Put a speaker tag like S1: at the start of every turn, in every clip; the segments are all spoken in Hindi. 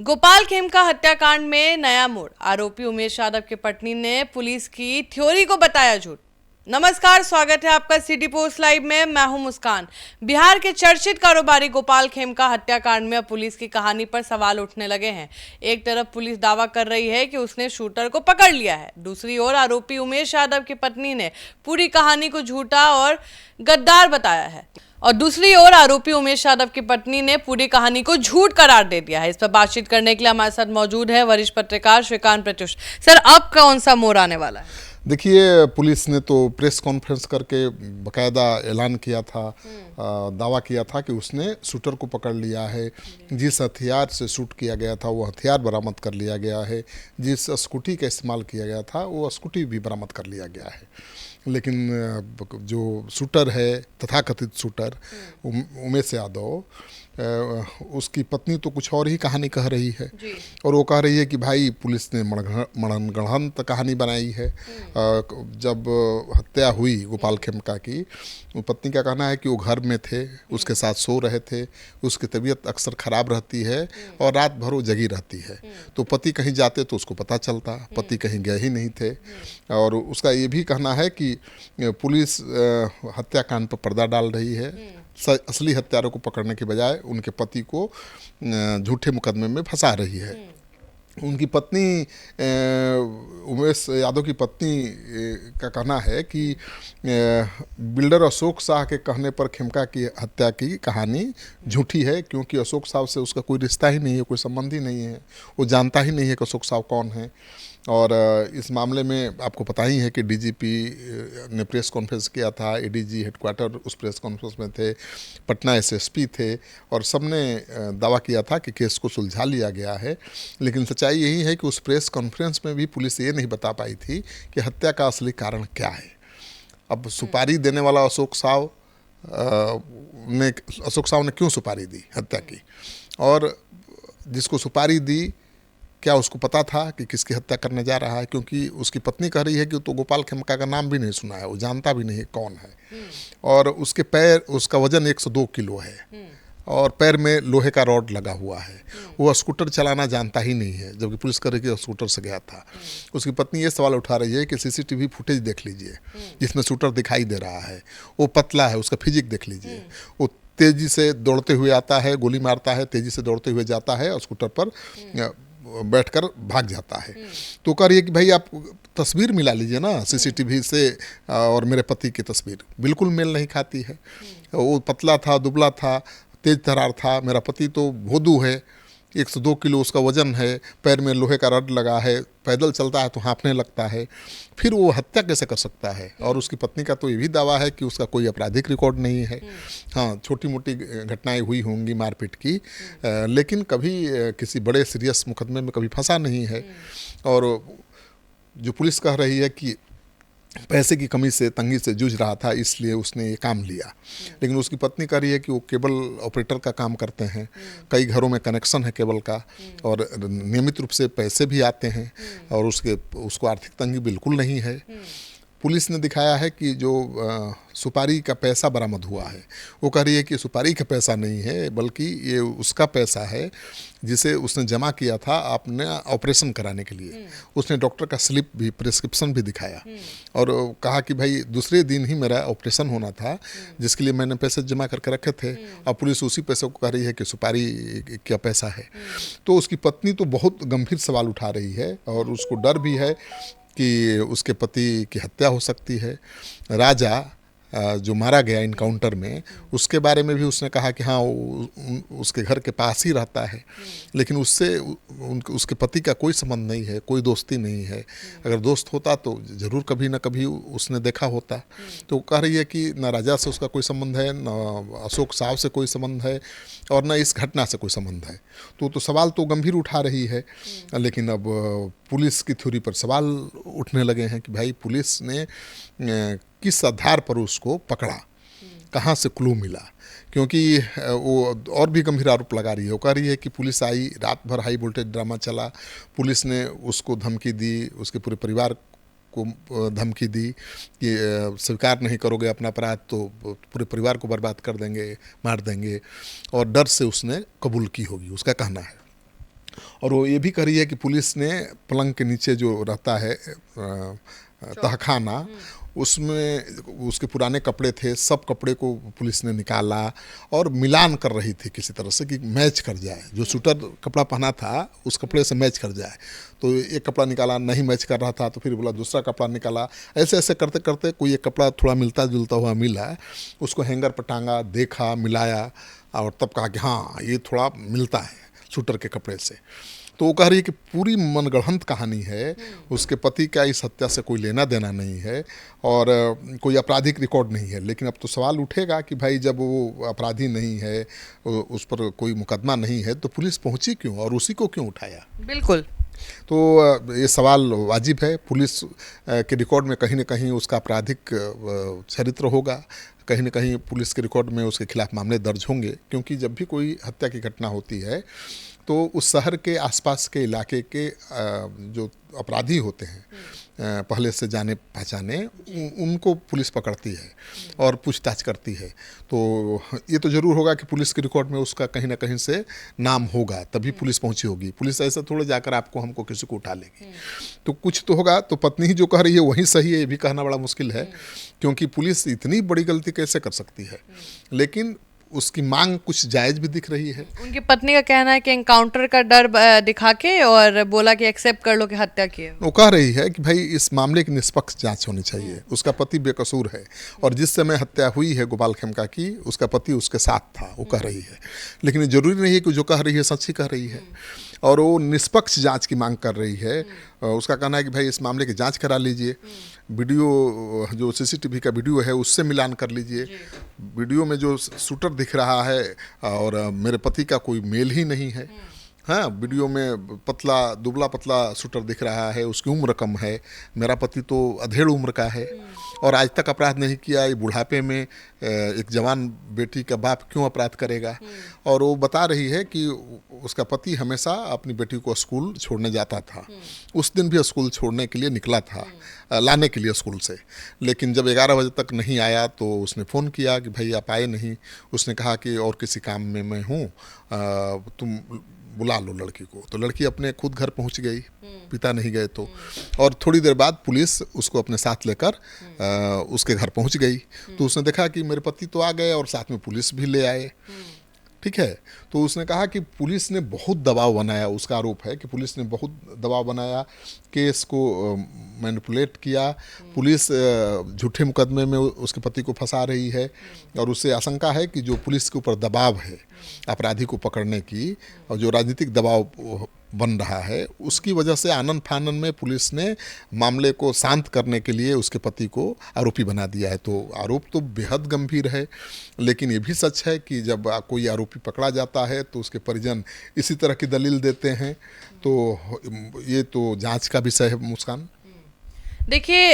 S1: गोपाल खेमका हत्याकांड में नया मोड़। आरोपी उमेश यादव की पत्नी ने पुलिस की थ्योरी को बताया झूठ। नमस्कार, स्वागत है आपका सिटी पोस्ट लाइव में। मैं हूं मुस्कान। बिहार के चर्चित कारोबारी गोपाल खेमका हत्याकांड में अब पुलिस की कहानी पर सवाल उठने लगे हैं। एक तरफ पुलिस दावा कर रही है कि उसने शूटर को पकड़ लिया है, दूसरी ओर आरोपी उमेश यादव की पत्नी ने पूरी कहानी को झूठा और गद्दार बताया है पूरी कहानी को झूठ करार दे दिया है। इस पर बातचीत करने के लिए हमारे साथ मौजूद है वरिष्ठ पत्रकार श्रीकांत प्रत्युष। सर, अब कौन सा मोड़ आने वाला है?
S2: देखिए, पुलिस ने तो प्रेस कॉन्फ्रेंस करके बकायदा ऐलान किया था, दावा किया था कि उसने शूटर को पकड़ लिया है। जिस हथियार से शूट किया गया था वो हथियार बरामद कर लिया गया है। जिस स्कूटी का इस्तेमाल किया गया था वो स्कूटी भी बरामद कर लिया गया है। लेकिन जो शूटर है, तथाकथित शूटर उमेश यादव, उसकी पत्नी तो कुछ और ही कहानी कह रही है। और वो कह रही है कि भाई पुलिस ने मनगढ़ंत कहानी बनाई है। जब हत्या हुई गोपाल खेमका की, वो पत्नी का कहना है कि वो घर में थे, उसके साथ सो रहे थे, उसकी तबीयत अक्सर ख़राब रहती है और रात भर वो जगी रहती है। तो पति कहीं जाते तो उसको पता चलता, पति कहीं गए ही नहीं थे। और उसका ये भी कहना है कि पुलिस हत्याकांड पर पर्दा डाल रही है, असली हत्यारों को पकड़ने के बजाय उनके पति को झूठे मुकदमे में फंसा रही है। उनकी पत्नी, उमेश यादव की पत्नी का कहना है कि बिल्डर अशोक शाह के कहने पर खेमका की हत्या की कहानी झूठी है, क्योंकि अशोक शाह से उसका कोई रिश्ता ही नहीं है, कोई संबंध ही नहीं है। वो जानता ही नहीं है कि अशोक शाह कौन है। और इस मामले में आपको पता ही है कि डीजीपी ने प्रेस कॉन्फ्रेंस किया था, एडीजी हेडक्वार्टर उस प्रेस कॉन्फ्रेंस में थे, पटना एसएसपी थे, और सबने दावा किया था कि केस को सुलझा लिया गया है। लेकिन सच्चाई यही है कि उस प्रेस कॉन्फ्रेंस में भी पुलिस ये नहीं बता पाई थी कि हत्या का असली कारण क्या है। अब सुपारी देने वाला अशोक साव ने क्यों सुपारी दी हत्या की, और जिसको सुपारी दी क्या उसको पता था कि किसकी हत्या करने जा रहा है? क्योंकि उसकी पत्नी कह रही है कि तो गोपाल खेमका का नाम भी नहीं सुना है, वो जानता भी नहीं कौन है। और उसके पैर, उसका वजन 102 किलो है और पैर में लोहे का रॉड लगा हुआ है। वो स्कूटर चलाना जानता ही नहीं है, जबकि पुलिस कह रही है कि स्कूटर से गया था। उसकी पत्नी ये सवाल उठा रही है कि सीसीटीवी फुटेज देख लीजिए जिसमें शूटर दिखाई दे रहा है, वो पतला है, उसका फिजिक देख लीजिए। वो तेज़ी से दौड़ते हुए आता है, गोली मारता है, तेज़ी से दौड़ते हुए जाता है और स्कूटर पर बैठकर भाग जाता है। तो कह रही है कि भाई आप तस्वीर मिला लीजिए ना सीसीटीवी से, और मेरे पति की तस्वीर बिल्कुल मेल नहीं खाती है। वो पतला था, दुबला था, तेज तर्रार था। मेरा पति तो भोदू है, 102 किलो उसका वजन है, पैर में लोहे का रड लगा है, पैदल चलता है तो हाँफने लगता है। फिर वो हत्या कैसे कर सकता है? और उसकी पत्नी का तो ये भी दावा है कि उसका कोई आपराधिक रिकॉर्ड नहीं है। हाँ, छोटी मोटी घटनाएं हुई होंगी मारपीट की, लेकिन कभी किसी बड़े सीरियस मुकदमे में कभी फंसा नहीं है। और जो पुलिस कह रही है कि पैसे की कमी से, तंगी से जूझ रहा था, इसलिए उसने ये काम लिया। लेकिन उसकी पत्नी कह रही है कि वो केबल ऑपरेटर का काम करते हैं, कई घरों में कनेक्शन है केबल का, और नियमित रूप से पैसे भी आते हैं, और उसको आर्थिक तंगी बिल्कुल नहीं है। पुलिस ने दिखाया है कि जो सुपारी का पैसा बरामद हुआ है, वो कह रही है कि सुपारी का पैसा नहीं है, बल्कि ये उसका पैसा है जिसे उसने जमा किया था अपने ऑपरेशन कराने के लिए। उसने डॉक्टर का स्लिप भी, प्रिस्क्रिप्शन भी दिखाया और कहा कि भाई दूसरे दिन ही मेरा ऑपरेशन होना था, जिसके लिए मैंने पैसे जमा करके रखे थे। अब पुलिस उसी पैसे को कह रही है कि सुपारी क्या पैसा है। तो उसकी पत्नी तो बहुत गंभीर सवाल उठा रही है, और उसको डर भी है कि उसके पति की हत्या हो सकती है। राजा जो मारा गया इनकाउंटर में, उसके बारे में भी उसने कहा कि हाँ उसके घर के पास ही रहता है, लेकिन उससे उसके पति का कोई संबंध नहीं है, कोई दोस्ती नहीं है। अगर दोस्त होता तो ज़रूर कभी ना कभी उसने देखा होता। तो कह रही है कि न राजा से उसका कोई संबंध है, न अशोक साव से कोई संबंध है, और न इस घटना से कोई संबंध है। तो सवाल तो गंभीर उठा रही है। लेकिन अब पुलिस की थ्योरी पर सवाल उठने लगे हैं कि भाई पुलिस ने किस आधार पर उसको पकड़ा, कहाँ से क्लू मिला? क्योंकि वो और भी गंभीर आरोप लगा रही है। वो कह रही है कि पुलिस आई, रात भर हाई वोल्टेज ड्रामा चला, पुलिस ने उसको धमकी दी, उसके पूरे परिवार को धमकी दी कि स्वीकार नहीं करोगे अपना अपराध तो पूरे परिवार को बर्बाद कर देंगे, मार देंगे, और डर से उसने कबूल की होगी, उसका कहना है। और वो ये भी कह रही है कि पुलिस ने पलंग के नीचे जो रहता है तहखाना, उसमें उसके पुराने कपड़े थे, सब कपड़े को पुलिस ने निकाला और मिलान कर रही थी किसी तरह से कि मैच कर जाए, जो शूटर कपड़ा पहना था उस कपड़े से मैच कर जाए। तो एक कपड़ा निकाला, नहीं मैच कर रहा था, तो फिर बोला दूसरा कपड़ा निकाला। ऐसे ऐसे करते करते कोई एक कपड़ा थोड़ा मिलता जुलता हुआ मिला, उसको हैंगर पर टांगा, देखा, मिलाया और तब कहा कि हाँ ये थोड़ा मिलता है शूटर के कपड़े से। तो वो कह रही है कि पूरी मनगढ़ंत कहानी है, उसके पति का इस हत्या से कोई लेना देना नहीं है और कोई आपराधिक रिकॉर्ड नहीं है। लेकिन अब तो सवाल उठेगा कि भाई जब वो अपराधी नहीं है, उस पर कोई मुकदमा नहीं है, तो पुलिस पहुंची क्यों और उसी को क्यों उठाया?
S1: बिल्कुल।
S2: तो ये सवाल वाजिब है। पुलिस के रिकॉर्ड में कहीं ना कहीं उसका आपराधिक चरित्र होगा, कहीं ना कहीं पुलिस के रिकॉर्ड में उसके खिलाफ मामले दर्ज होंगे, क्योंकि जब भी कोई हत्या की घटना होती है तो उस शहर के आसपास के इलाके के जो अपराधी होते हैं पहले से जाने पहचाने, उनको पुलिस पकड़ती है और पूछताछ करती है। तो ये तो ज़रूर होगा कि पुलिस के रिकॉर्ड में उसका कहीं ना कहीं से नाम होगा, तभी पुलिस पहुंची होगी। पुलिस ऐसे थोड़े जाकर आपको हमको किसी को उठा लेगी, तो कुछ तो होगा। तो पत्नी ही जो कह रही है वही सही है, ये भी कहना बड़ा मुश्किल है, क्योंकि पुलिस इतनी बड़ी गलती कैसे कर सकती है। लेकिन उसकी मांग कुछ जायज़ भी दिख रही है।
S1: उनकी पत्नी का कहना है कि एनकाउंटर का डर दिखा के और बोला कि एक्सेप्ट कर लो कि हत्या की है।
S2: वो कह रही है कि भाई इस मामले की निष्पक्ष जांच होनी चाहिए, उसका पति बेकसूर है और जिस समय हत्या हुई है गोपाल खेमका की, उसका पति उसके साथ था, वो कह रही है। लेकिन ये जरूरी नहीं है कि जो कह रही है सच ही कह रही है, और वो निष्पक्ष जांच की मांग कर रही है। उसका कहना है कि भाई इस मामले की जांच करा लीजिए, वीडियो जो सीसीटीवी का वीडियो है उससे मिलान कर लीजिए। वीडियो में जो शूटर दिख रहा है और मेरे पति का कोई मेल ही नहीं है। हाँ, वीडियो में पतला दुबला पतला शूटर दिख रहा है, उसकी उम्र कम है, मेरा पति तो अधेड़ उम्र का है और आज तक अपराध नहीं किया। ये बुढ़ापे में एक जवान बेटी का बाप क्यों अपराध करेगा? और वो बता रही है कि उसका पति हमेशा अपनी बेटी को स्कूल छोड़ने जाता था, उस दिन भी स्कूल छोड़ने के लिए निकला था, लाने के लिए स्कूल से। लेकिन जब 11 बजे तक नहीं आया तो उसने फ़ोन किया कि भाई आप आए नहीं। उसने कहा कि और किसी काम में मैं हूँ, तुम बुला लो लड़की को। तो लड़की अपने खुद घर पहुंच गई, पिता नहीं गए तो। और थोड़ी देर बाद पुलिस उसको अपने साथ लेकर उसके घर पहुंच गई। तो उसने देखा कि मेरे पति तो आ गए और साथ में पुलिस भी ले आए। ठीक है, तो उसने कहा कि पुलिस ने बहुत दबाव बनाया, उसका आरोप है कि पुलिस ने बहुत दबाव बनाया, केस को मैनिपुलेट किया। पुलिस झूठे मुकदमे में उसके पति को फंसा रही है और उसे आशंका है कि जो पुलिस के ऊपर दबाव है अपराधी को पकड़ने की और जो राजनीतिक दबाव बन रहा है, उसकी वजह से आनन फानन में पुलिस ने मामले को शांत करने के लिए उसके पति को आरोपी बना दिया है। तो आरोप तो बेहद गंभीर है, लेकिन ये भी सच है कि जब कोई आरोपी पकड़ा जाता है तो उसके परिजन इसी तरह की दलील देते हैं। तो ये तो जांच का विषय है। मुस्कान,
S1: देखिए,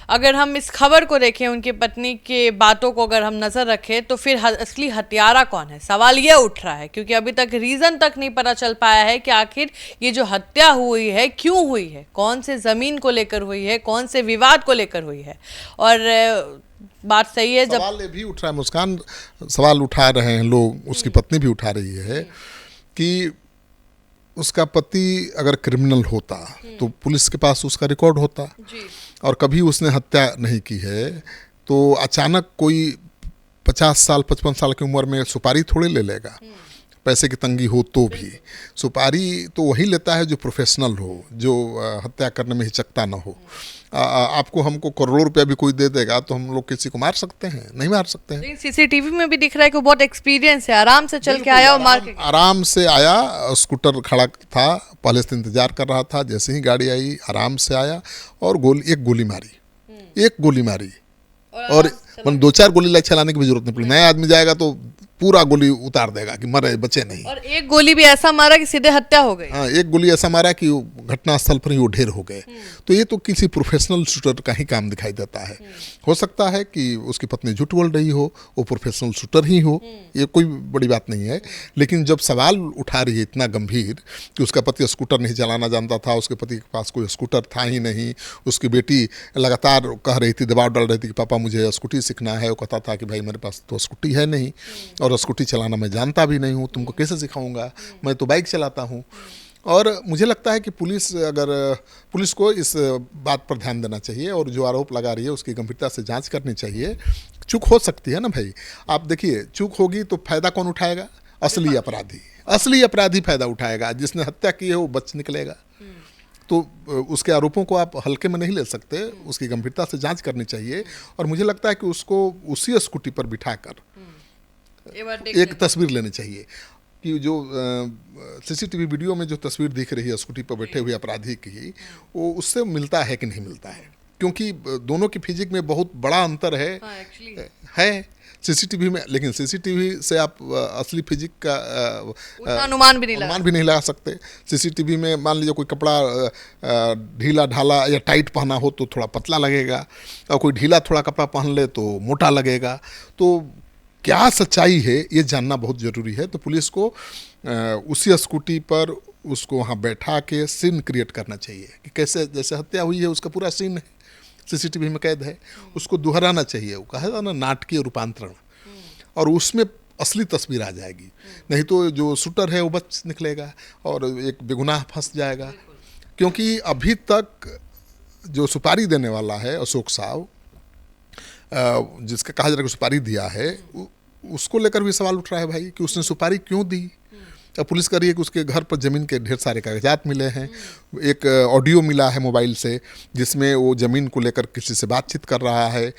S1: अगर हम इस खबर को देखें, उनकी पत्नी के बातों को अगर हम नज़र रखें, तो फिर असली हत्यारा कौन है, सवाल ये उठ रहा है। क्योंकि अभी तक रीज़न तक नहीं पता चल पाया है कि आखिर ये जो हत्या हुई है क्यों हुई है, कौन से ज़मीन को लेकर हुई है, कौन से विवाद को लेकर हुई है। और बात सही है, जब
S2: सवाल ये भी उठ रहा है मुस्कान, सवाल उठा रहे हैं लोग, उसकी पत्नी भी उठा रही है कि उसका पति अगर क्रिमिनल होता तो पुलिस के पास उसका रिकॉर्ड होता
S1: जी।
S2: और कभी उसने हत्या नहीं की है, तो अचानक कोई 50 साल 55 साल की उम्र में सुपारी थोड़े ले लेगा, पैसे की तंगी हो तो भी। सुपारी तो वही लेता है जो प्रोफेशनल हो, जो हत्या करने में हिचकता ना हो। आपको हमको करोड़ों रुपया भी कोई दे देगा तो हम लोग किसी को मार सकते हैं? नहीं मार सकते हैं।
S1: सीसीटीवी में भी दिख रहा है कि बहुत एक्सपीरियंस है, आराम से चल के आया और मार के
S2: आराम से आया। स्कूटर खड़ा था, पहले से इंतजार कर रहा था, जैसे ही गाड़ी आई आराम से आया और एक गोली मारी और 2-4 गोली चलाने की भी जरूरत नहीं पड़ी। नया आदमी जाएगा तो पूरा गोली उतार देगा कि मरे बचे नहीं।
S1: और एक गोली भी ऐसा मारा कि सीधे हत्या हो गई।
S2: हाँ, एक गोली ऐसा मारा कि घटना स्थल पर ही वो ढेर हो गए। तो ये तो किसी प्रोफेशनल शूटर का ही काम दिखाई देता है। हो सकता है कि उसकी पत्नी झूठ बोल रही हो, वो प्रोफेशनल शूटर ही हो, ये कोई बड़ी बात नहीं है। लेकिन जब सवाल उठा रही है इतना गंभीर कि उसका पति स्कूटर नहीं चलाना जानता था, उसके पति के पास कोई स्कूटर था ही नहीं, उसकी बेटी लगातार कह रही थी, दबाव डाल रही थी कि पापा मुझे स्कूटी सीखना है। वो कहता था कि भाई मेरे पास तो स्कूटी है नहीं और स्कूटी चलाना मैं जानता भी नहीं हूँ, तुमको कैसे सिखाऊंगा, मैं तो बाइक चलाता हूँ। और मुझे लगता है कि पुलिस को इस बात पर ध्यान देना चाहिए और जो आरोप लगा रही है उसकी गंभीरता से जांच करनी चाहिए। चूक हो सकती है ना भाई, आप देखिए चूक होगी तो फायदा कौन उठाएगा? असली अपराधी फायदा उठाएगा। जिसने हत्या की है वो बच निकलेगा। तो उसके आरोपों को आप हल्के में नहीं ले सकते, उसकी गंभीरता से जांच करनी चाहिए। और मुझे लगता है कि उसको उसी स्कूटी पर बिठाकर एक तस्वीर लेनी चाहिए कि जो सीसीटीवी वीडियो में जो तस्वीर दिख रही है स्कूटी पर बैठे हुए अपराधी की, वो उससे मिलता है कि नहीं मिलता है, क्योंकि दोनों की फिजिक में बहुत बड़ा अंतर है। है सीसीटीवी में, लेकिन सीसीटीवी से आप असली फिजिक का
S1: अनुमान भी नहीं
S2: लगा सकते। सीसीटीवी में मान लीजिए कोई कपड़ा ढीला ढाला या टाइट पहना हो तो थोड़ा पतला लगेगा, और कोई ढीला थोड़ा कपड़ा पहन ले तो मोटा लगेगा। तो क्या सच्चाई है ये जानना बहुत ज़रूरी है। तो पुलिस को उसी स्कूटी पर उसको वहाँ बैठा के सीन क्रिएट करना चाहिए कि कैसे जैसे हत्या हुई है उसका पूरा सीन है, सीसीटीवी में कैद है, उसको दोहराना चाहिए। वो कहा था ना नाटकीय रूपांतरण, और उसमें असली तस्वीर आ जाएगी। नहीं तो जो शूटर है वो बच निकलेगा और एक बेगुनाह फंस जाएगा। क्योंकि अभी तक जो सुपारी देने वाला है अशोक साव, जिसका कहा जा रहा है कि सुपारी दिया है, उसको लेकर भी सवाल उठ रहा है भाई कि उसने सुपारी क्यों दी। अब पुलिस कह रही है कि उसके घर पर ज़मीन के ढेर सारे कागजात मिले हैं। एक ऑडियो मिला है मोबाइल से जिसमें वो ज़मीन को लेकर किसी से बातचीत कर रहा है,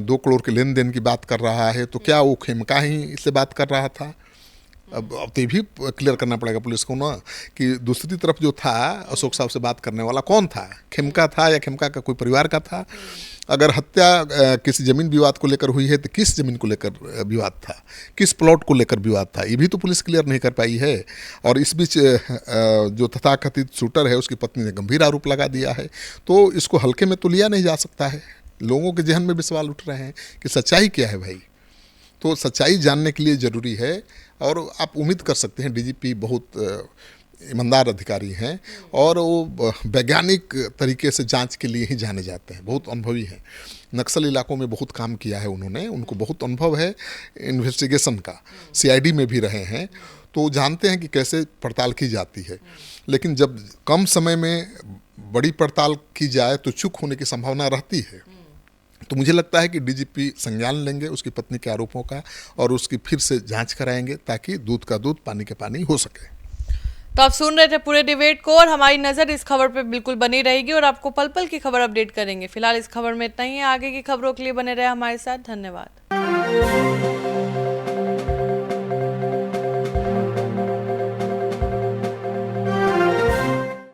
S2: 2 करोड़ के लेन देन की बात कर रहा है। तो क्या वो खेमका ही से बात कर रहा था? अब तो ये भी क्लियर करना पड़ेगा पुलिस को ना कि दूसरी तरफ जो था अशोक साहब से बात करने वाला कौन था? खेमका था या खेमका का कोई परिवार का था? अगर हत्या किसी ज़मीन विवाद को लेकर हुई है तो किस ज़मीन को लेकर विवाद था, किस प्लॉट को लेकर विवाद था, ये भी तो पुलिस क्लियर नहीं कर पाई है। और इस बीच जो तथाकथित शूटर है उसकी पत्नी ने गंभीर आरोप लगा दिया है। तो इसको हल्के में तो लिया नहीं जा सकता है। लोगों के जहन में भी सवाल उठ रहे हैं कि सच्चाई क्या है भाई। तो सच्चाई जानने के लिए ज़रूरी है, और आप उम्मीद कर सकते हैं डीजीपी बहुत ईमानदार अधिकारी हैं और वो वैज्ञानिक तरीके से जांच के लिए ही जाने जाते हैं, बहुत अनुभवी हैं। नक्सल इलाकों में बहुत काम किया है उन्होंने, उनको बहुत अनुभव है इन्वेस्टिगेशन का, सीआईडी में भी रहे हैं, तो जानते हैं कि कैसे पड़ताल की जाती है। लेकिन जब कम समय में बड़ी पड़ताल की जाए तो चूक होने की संभावना रहती है। तो मुझे लगता है कि डीजीपी संज्ञान लेंगे उसकी पत्नी के आरोपों का और उसकी फिर से जांच कराएंगे ताकि दूध का दूध पानी का पानी हो सके।
S1: तो आप सुन रहे थे पूरे डिबेट को, और हमारी नज़र इस खबर पे बिल्कुल बनी रहेगी और आपको पल पल की खबर अपडेट करेंगे। फिलहाल इस खबर में इतना ही है। आगे की खबरों के लिए बने रहे हमारे साथ। धन्यवाद।